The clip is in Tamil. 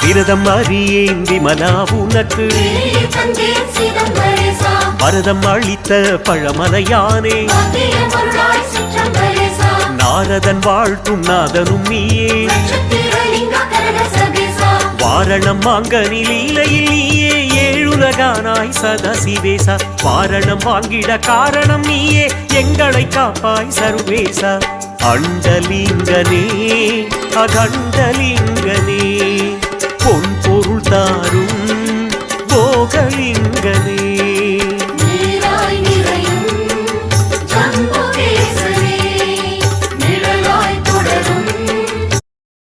விரதம் அறியேந்தி மனா உனக்கு பரதம் அளித்த பழமலையானே நாரதன் வாழ்த்தும் நாதனும் நீயே வாரணம் மாங்கனி லீலையில் நீயே ஏழுலகானாய் சதசிவேசா வாரணம் வாங்கிட காரணம் நீயே எங்களை காப்பாய் சர்வேசா அண்டலிங்கனே அகண்டலிங்கனே பொன் பொருள் தாரும் போகலிங்கனே